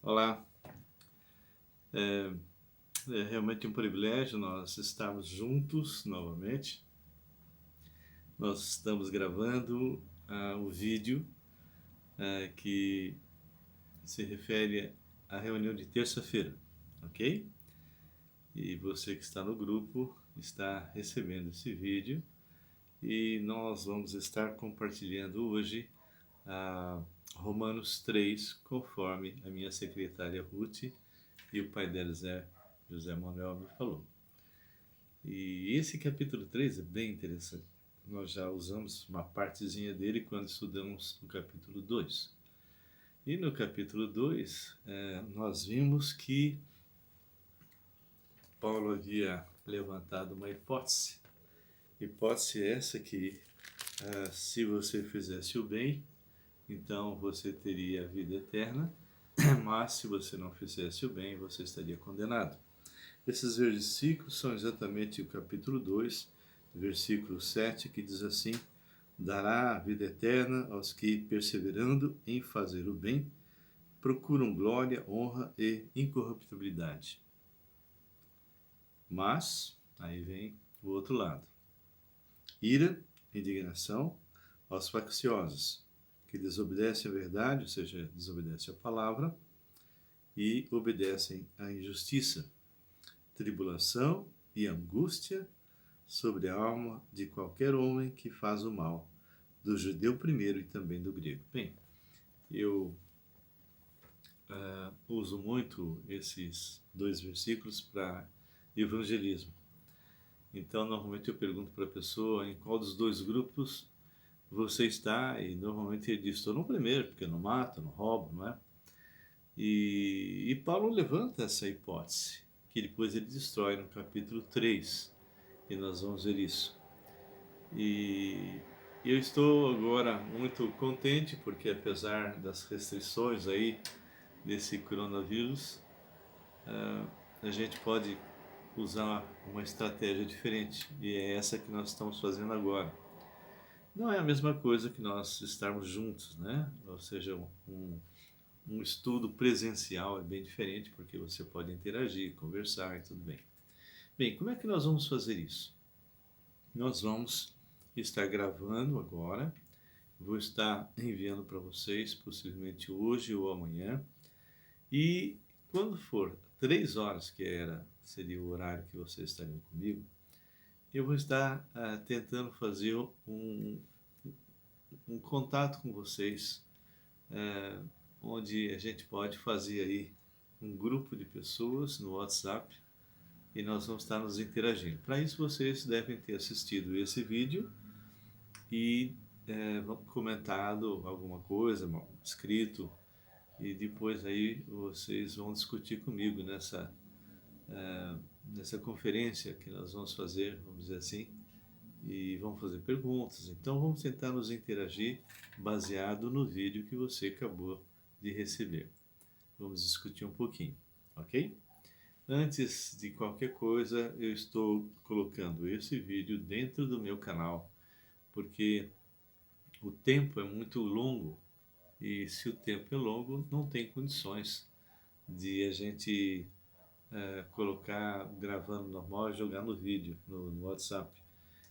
Olá, é, é realmente um privilégio nós estarmos juntos novamente. Nós estamos gravando o vídeo que se refere à reunião de terça-feira, ok? E você que está no grupo está recebendo esse vídeo e nós vamos estar compartilhando hoje Romanos 3, conforme a minha secretária Ruth e o pai dela, José Manuel, me falou. E esse capítulo 3 é bem interessante. Nós já usamos uma partezinha dele quando estudamos o capítulo 2. E no capítulo 2, nós vimos que Paulo havia levantado uma hipótese. Hipótese essa que, se você fizesse o bem, então você teria a vida eterna, mas se você não fizesse o bem, você estaria condenado. Esses versículos são exatamente o capítulo 2, versículo 7, que diz assim: dará a vida eterna aos que, perseverando em fazer o bem, procuram glória, honra e incorruptibilidade. Mas, aí vem o outro lado: ira, indignação aos facciosos, que desobedecem à verdade, ou seja, desobedecem à palavra, e obedecem à injustiça, tribulação e angústia sobre a alma de qualquer homem que faz o mal, do judeu primeiro e também do grego. Bem, eu uso muito esses dois versículos para evangelismo. Então, normalmente eu pergunto para a pessoa em qual dos dois grupos você está, e normalmente ele diz: estou no primeiro, porque eu não mato, não roubo, não é? E Paulo levanta essa hipótese, que depois ele destrói no capítulo 3, e nós vamos ver isso. E eu estou agora muito contente porque, apesar das restrições aí desse coronavírus, a gente pode usar uma estratégia diferente, e é essa que nós estamos fazendo agora. Não é a mesma coisa que nós estarmos juntos, né? Ou seja, um estudo presencial é bem diferente porque você pode interagir, conversar e tudo bem. Bem, como é que nós vamos fazer isso? Nós vamos estar gravando agora. Vou estar enviando para vocês, possivelmente hoje ou amanhã. E quando for 3 horas, seria o horário que vocês estariam comigo, eu vou estar tentando fazer um contato com vocês, onde a gente pode fazer aí um grupo de pessoas no WhatsApp e nós vamos estar nos interagindo. Para isso vocês devem ter assistido esse vídeo e comentado alguma coisa, escrito, e depois aí vocês vão discutir comigo nessa conferência que nós vamos fazer, vamos dizer assim, e vamos fazer perguntas. Então vamos tentar nos interagir baseado no vídeo que você acabou de receber. Vamos discutir um pouquinho, ok? Antes de qualquer coisa, eu estou colocando esse vídeo dentro do meu canal, porque o tempo é muito longo e se o tempo é longo, não tem condições de a gente colocar gravando normal e jogar no vídeo, no WhatsApp.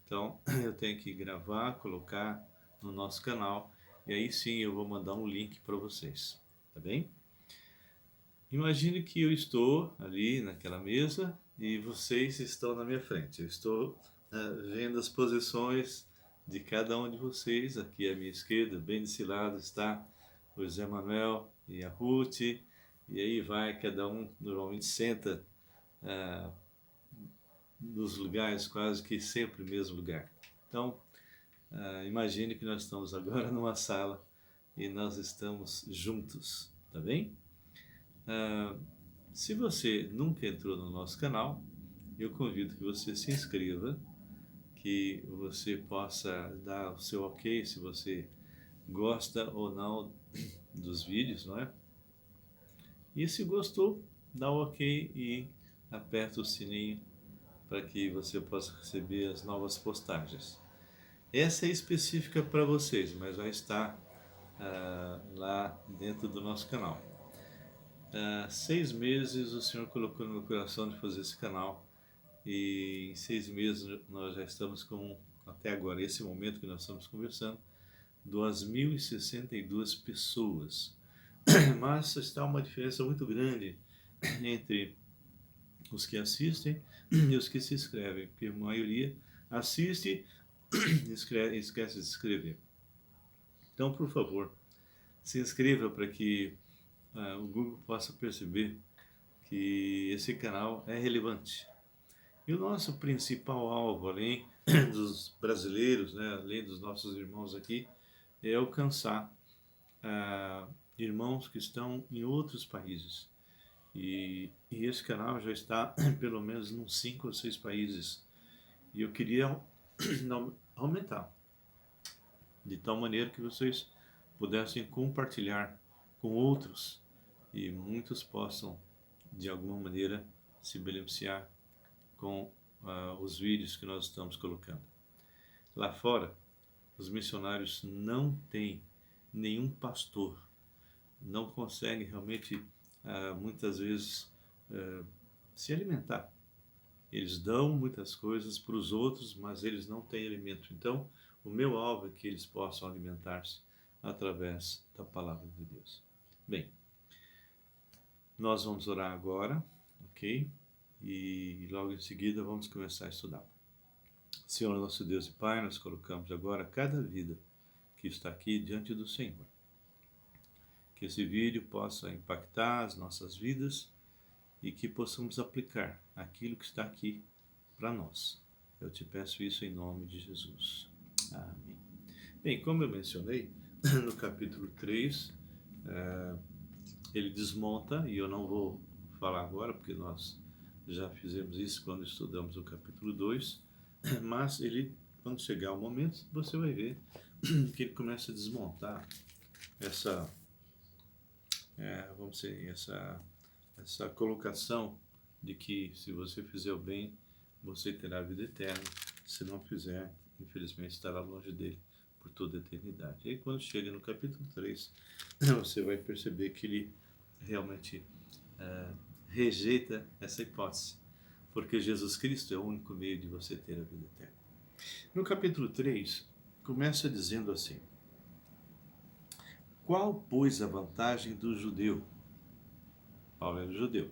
Então eu tenho que gravar, colocar no nosso canal e aí sim eu vou mandar um link para vocês, tá bem? Imagine que eu estou ali naquela mesa e vocês estão na minha frente. Eu estou vendo as posições de cada um de vocês. Aqui à minha esquerda, bem desse lado, está o José Manuel e a Ruth. E aí vai, cada um normalmente senta nos lugares, quase que sempre no mesmo lugar. Então, imagine que nós estamos agora numa sala e nós estamos juntos, tá bem? Se você nunca entrou no nosso canal, eu convido que você se inscreva, que você possa dar o seu ok se você gosta ou não dos vídeos, não é? E se gostou, dá o ok e aperta o sininho para que você possa receber as novas postagens. Essa é específica para vocês, mas vai estar lá dentro do nosso canal. Há 6 meses o Senhor colocou no meu coração de fazer esse canal e em 6 meses nós já estamos com, até agora, esse momento que nós estamos conversando, 2.062 pessoas. Mas está uma diferença muito grande entre os que assistem e os que se inscrevem, porque a maioria assiste e esquece de se inscrever. Então, por favor, se inscreva para que o Google possa perceber que esse canal é relevante. E o nosso principal alvo, além dos brasileiros, né, além dos nossos irmãos aqui, é alcançar irmãos que estão em outros países. E esse canal já está pelo menos nos 5 ou 6 países. E eu queria aumentar, de tal maneira que vocês pudessem compartilhar com outros e muitos possam, de alguma maneira, se beneficiar com os vídeos que nós estamos colocando. Lá fora, os missionários não têm nenhum pastor, não conseguem realmente, muitas vezes, se alimentar. Eles dão muitas coisas para os outros, mas eles não têm alimento. Então, o meu alvo é que eles possam alimentar-se através da palavra de Deus. Bem, nós vamos orar agora, ok? E logo em seguida vamos começar a estudar. Senhor, nosso Deus e Pai, nós colocamos agora cada vida que está aqui diante do Senhor. Que esse vídeo possa impactar as nossas vidas e que possamos aplicar aquilo que está aqui para nós. Eu te peço isso em nome de Jesus. Amém. Bem, como eu mencionei, no capítulo 3, ele desmonta, e eu não vou falar agora, porque nós já fizemos isso quando estudamos o capítulo 2, mas ele, quando chegar o momento, você vai ver que ele começa a desmontar essa, vamos dizer, essa colocação de que se você fizer o bem, você terá a vida eterna. Se não fizer, infelizmente estará longe dele por toda a eternidade. E aí quando chega no capítulo 3, você vai perceber que ele realmente rejeita essa hipótese, porque Jesus Cristo é o único meio de você ter a vida eterna. No capítulo 3, começa dizendo assim: qual, pois, a vantagem do judeu? Paulo era judeu.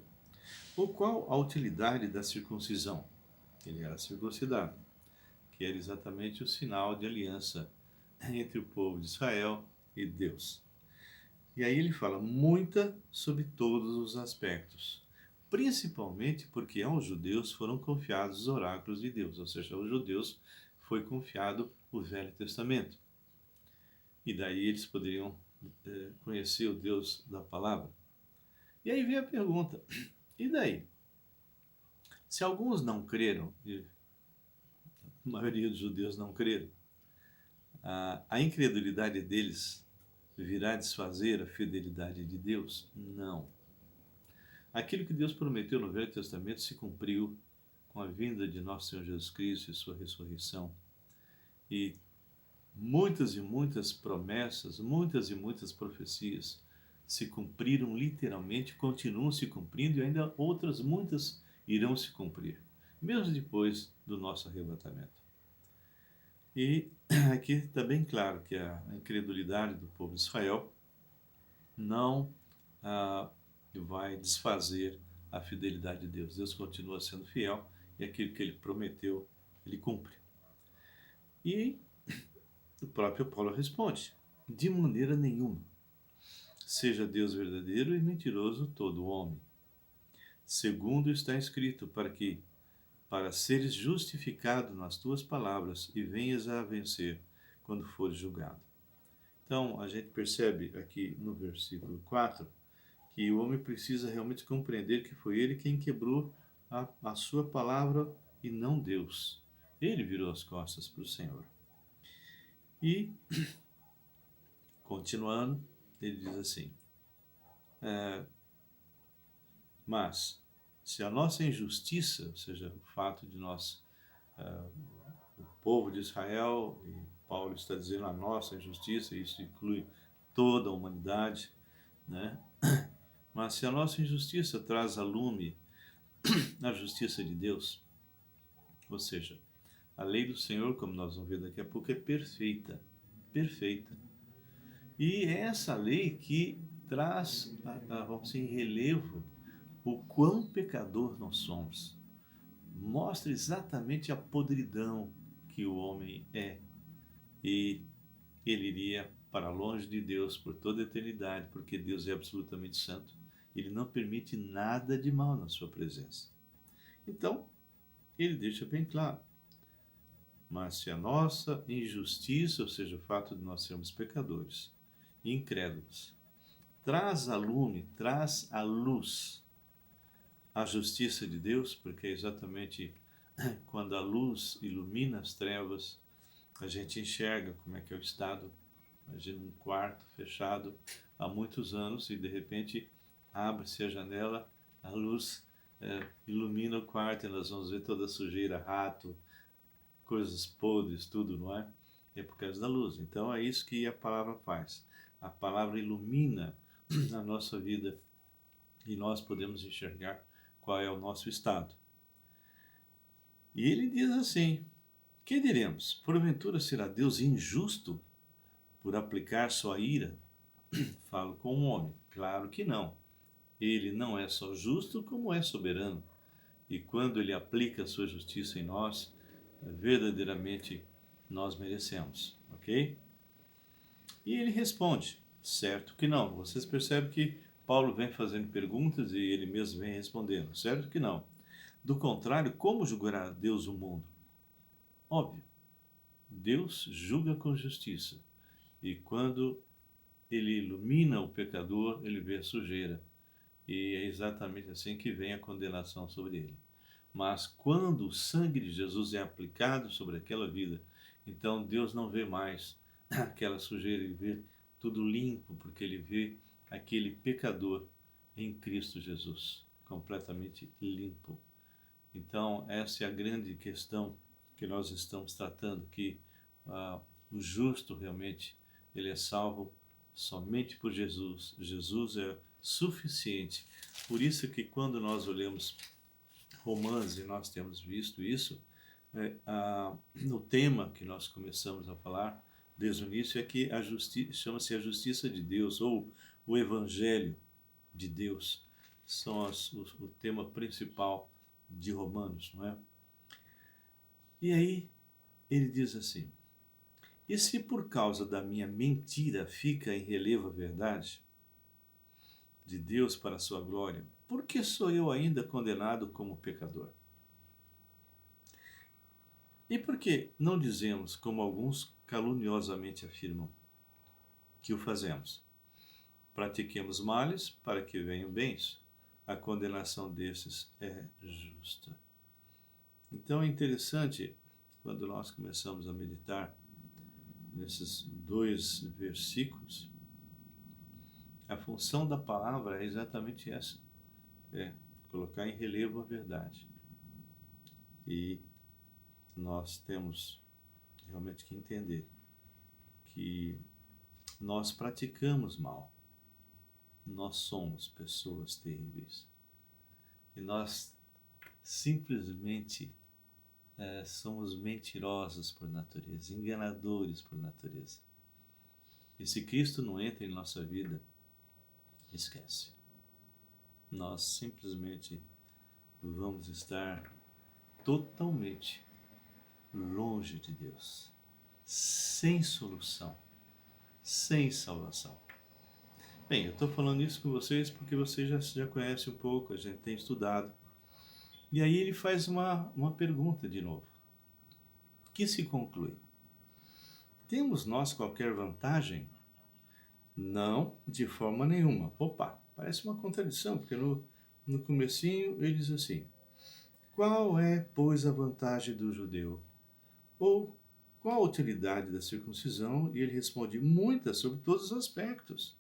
Ou qual a utilidade da circuncisão? Ele era circuncidado, que era exatamente o sinal de aliança entre o povo de Israel e Deus. E aí ele fala muita sobre todos os aspectos, principalmente porque aos judeus foram confiados os oráculos de Deus, ou seja, aos judeus foi confiado o Velho Testamento. E daí eles poderiam conhecer o Deus da palavra. E aí vem a pergunta, e daí? Se alguns não creram, e a maioria dos judeus não creram, a incredulidade deles virá desfazer a fidelidade de Deus? Não. Aquilo que Deus prometeu no Velho Testamento se cumpriu com a vinda de nosso Senhor Jesus Cristo e sua ressurreição. E muitas e muitas promessas, muitas e muitas profecias se cumpriram literalmente, continuam se cumprindo e ainda outras muitas irão se cumprir, mesmo depois do nosso arrebatamento. E aqui está bem claro que a incredulidade do povo de Israel não vai desfazer a fidelidade de Deus. Deus continua sendo fiel e aquilo que ele prometeu, ele cumpre. E o próprio Paulo responde: de maneira nenhuma. Seja Deus verdadeiro e mentiroso todo homem. Segundo está escrito, para seres justificado nas tuas palavras e venhas a vencer quando fores julgado. Então, a gente percebe aqui no versículo 4 que o homem precisa realmente compreender que foi ele quem quebrou a sua palavra e não Deus. Ele virou as costas para o Senhor. E, continuando, ele diz assim: mas, se a nossa injustiça, ou seja, o fato de nós, o povo de Israel, e Paulo está dizendo a nossa injustiça, e isso inclui toda a humanidade, né? Mas se a nossa injustiça traz a lume a justiça de Deus, ou seja, a lei do Senhor, como nós vamos ver daqui a pouco, é perfeita, perfeita. E é essa lei que traz, vamos dizer, em relevo o quão pecador nós somos. Mostra exatamente a podridão que o homem é. E ele iria para longe de Deus por toda a eternidade, porque Deus é absolutamente santo. Ele não permite nada de mal na sua presença. Então, ele deixa bem claro. Mas se a nossa injustiça, ou seja, o fato de nós sermos pecadores, incrédulos, traz a lume, traz a luz, a justiça de Deus, porque é exatamente quando a luz ilumina as trevas, a gente enxerga como é que é o estado. Imagina um quarto fechado há muitos anos e de repente abre-se a janela, a luz ilumina o quarto e nós vamos ver toda a sujeira, rato, coisas podres, tudo, não é? É por causa da luz. Então é isso que a palavra faz. A palavra ilumina a nossa vida e nós podemos enxergar qual é o nosso estado. E ele diz assim: que diremos? Porventura será Deus injusto por aplicar sua ira? Falo com um homem. Claro que não. Ele não é só justo, como é soberano. E quando ele aplica a sua justiça em nós, verdadeiramente nós merecemos, ok? E ele responde, certo que não. Vocês percebem que Paulo vem fazendo perguntas e ele mesmo vem respondendo, certo que não. Do contrário, como julgará Deus o mundo? Óbvio, Deus julga com justiça. E quando ele ilumina o pecador, ele vê a sujeira. E é exatamente assim que vem a condenação sobre ele. Mas quando o sangue de Jesus é aplicado sobre aquela vida, então Deus não vê mais aquela sujeira, ele vê tudo limpo, porque ele vê aquele pecador em Cristo Jesus, completamente limpo. Então, essa é a grande questão que nós estamos tratando, que o justo realmente, ele é salvo somente por Jesus. Jesus é suficiente. Por isso que quando nós olhamos Romanos, e nós temos visto isso, no tema que nós começamos a falar desde o início, é que chama-se a justiça de Deus, ou o Evangelho de Deus, são o tema principal de Romanos, não é? E aí ele diz assim: e se por causa da minha mentira fica em relevo a verdade de Deus para a sua glória, por que sou eu ainda condenado como pecador? E por que não dizemos, como alguns caluniosamente afirmam, que o fazemos? Pratiquemos males para que venham bens. A condenação desses é justa. Então é interessante, quando nós começamos a meditar nesses dois versículos, a função da palavra é exatamente essa, é colocar em relevo a verdade. E nós temos realmente que entender que nós praticamos mal, nós somos pessoas terríveis e nós simplesmente somos mentirosos por natureza, enganadores por natureza. E se Cristo não entra em nossa vida, esquece. Nós simplesmente vamos estar totalmente longe de Deus, sem solução, sem salvação. Bem, eu estou falando isso com vocês porque vocês já conhecem um pouco, a gente tem estudado. E aí ele faz uma pergunta de novo, que se conclui: temos nós qualquer vantagem? Não, de forma nenhuma. Opa, parece uma contradição, porque no comecinho ele diz assim: qual é, pois, a vantagem do judeu? Ou qual a utilidade da circuncisão? E ele responde: muitas, sobre todos os aspectos,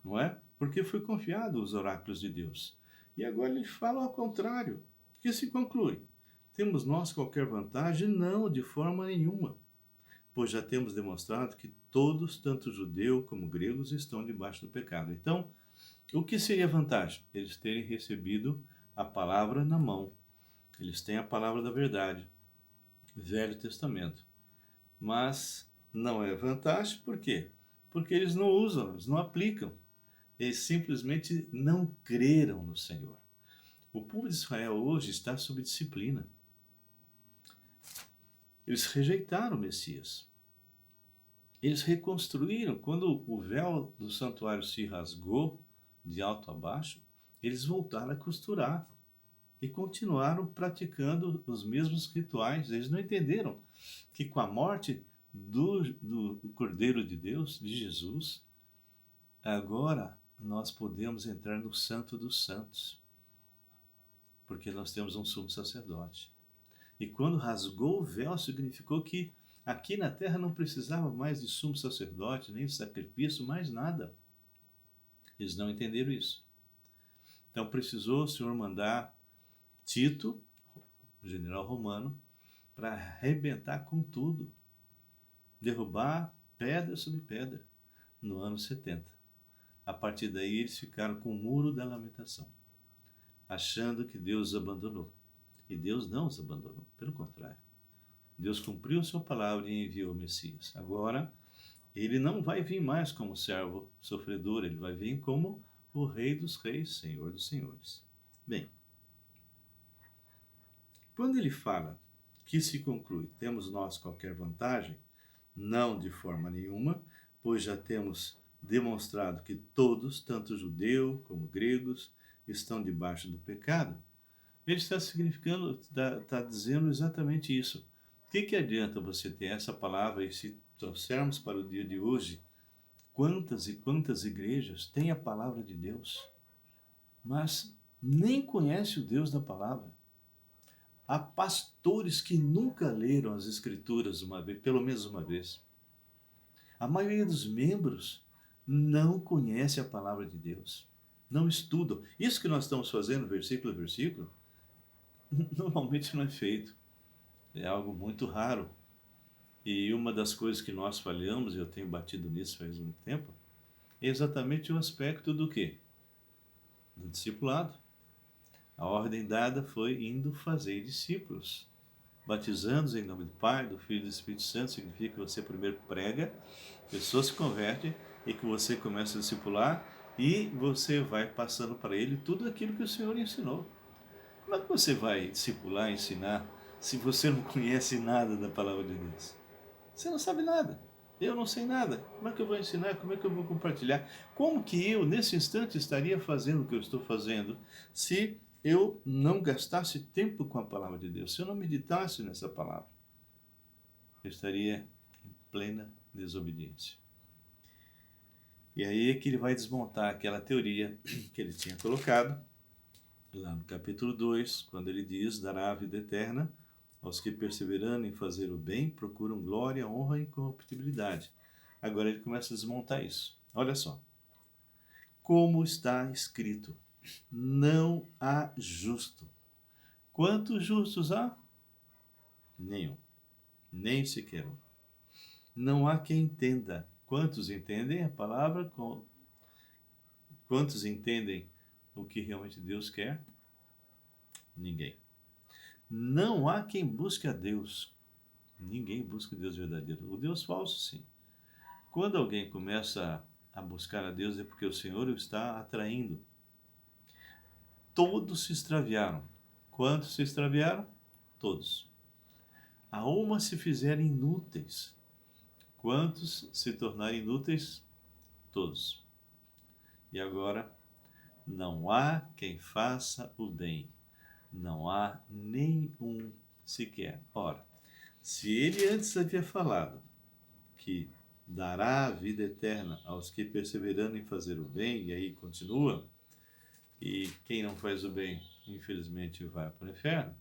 não é? Porque foi confiado os oráculos de Deus. E agora ele fala ao contrário, que se conclui: temos nós qualquer vantagem? Não, de forma nenhuma. Pois já temos demonstrado que todos, tanto judeu como gregos, estão debaixo do pecado. Então, O que seria vantagem? Eles terem recebido a palavra na mão. Eles têm a palavra da verdade, Velho Testamento. Mas não é vantagem, por quê? Porque eles não usam, eles não aplicam. Eles simplesmente não creram no Senhor. O povo de Israel hoje está sob disciplina. Eles rejeitaram o Messias. Eles reconstruíram. Quando o véu do santuário se rasgou de alto a baixo, eles voltaram a costurar e continuaram praticando os mesmos rituais. Eles não entenderam que com a morte do Cordeiro de Deus, de Jesus, agora nós podemos entrar no Santo dos Santos, porque nós temos um sumo sacerdote. E quando rasgou o véu, significou que aqui na terra não precisava mais de sumo sacerdote, nem de sacrifício, mais nada. Eles não entenderam isso. Então precisou o Senhor mandar Tito, o general romano, para arrebentar com tudo, derrubar pedra sobre pedra, no ano 70. A partir daí eles ficaram com o muro da lamentação, achando que Deus os abandonou. E Deus não os abandonou, pelo contrário. Deus cumpriu a sua palavra e enviou o Messias. Agora, ele não vai vir mais como servo sofredor, ele vai vir como o Rei dos Reis, Senhor dos Senhores. Bem, quando ele fala que se conclui, temos nós qualquer vantagem? Não de forma nenhuma, pois já temos demonstrado que todos, tanto judeu como gregos, estão debaixo do pecado. Ele está significando, está dizendo exatamente isso. O que adianta você ter essa palavra e se trouxermos para o dia de hoje, quantas e quantas igrejas têm a palavra de Deus, mas nem conhecem o Deus da palavra? Há pastores que nunca leram as Escrituras uma vez, pelo menos uma vez. A maioria dos membros não conhece a palavra de Deus, não estudam. Isso que nós estamos fazendo, versículo a versículo, normalmente não é feito. É algo muito raro. E uma das coisas que nós falhamos, e eu tenho batido nisso faz muito tempo, é exatamente o aspecto do quê? Do discipulado. A ordem dada foi indo fazer discípulos, batizando-os em nome do Pai, do Filho e do Espírito Santo. Significa que você primeiro prega, a pessoa se converte e que você começa a discipular e você vai passando para ele tudo aquilo que o Senhor ensinou. Como é que você vai discipular, ensinar, se você não conhece nada da palavra de Deus? Você não sabe nada. Eu não sei nada. Como é que eu vou ensinar? Como é que eu vou compartilhar? Como que eu, nesse instante, estaria fazendo o que eu estou fazendo se eu não gastasse tempo com a palavra de Deus, se eu não meditasse nessa palavra? Eu estaria em plena desobediência. E aí é que ele vai desmontar aquela teoria que ele tinha colocado lá no capítulo 2, quando ele diz: dará a vida eterna aos que, perseverando em fazer o bem, procuram glória, honra e incorruptibilidade. Agora ele começa a desmontar isso. Olha só. Como está escrito: não há justo. Quantos justos há? Nenhum. Nem sequer um. Não há quem entenda. Quantos entendem a palavra? Quantos entendem o que realmente Deus quer? Ninguém. Não há quem busque a Deus. Ninguém busca o Deus verdadeiro. O Deus falso, sim. Quando alguém começa a buscar a Deus, é porque o Senhor o está atraindo. Todos se extraviaram. Quantos se extraviaram? Todos. A uma se fizeram inúteis. Quantos se tornaram inúteis? Todos. E agora, não há quem faça o bem. Não há nenhum sequer. Ora, se ele antes havia falado que dará a vida eterna aos que, perseverando em fazer o bem, e aí continua, e quem não faz o bem, infelizmente, vai para o inferno,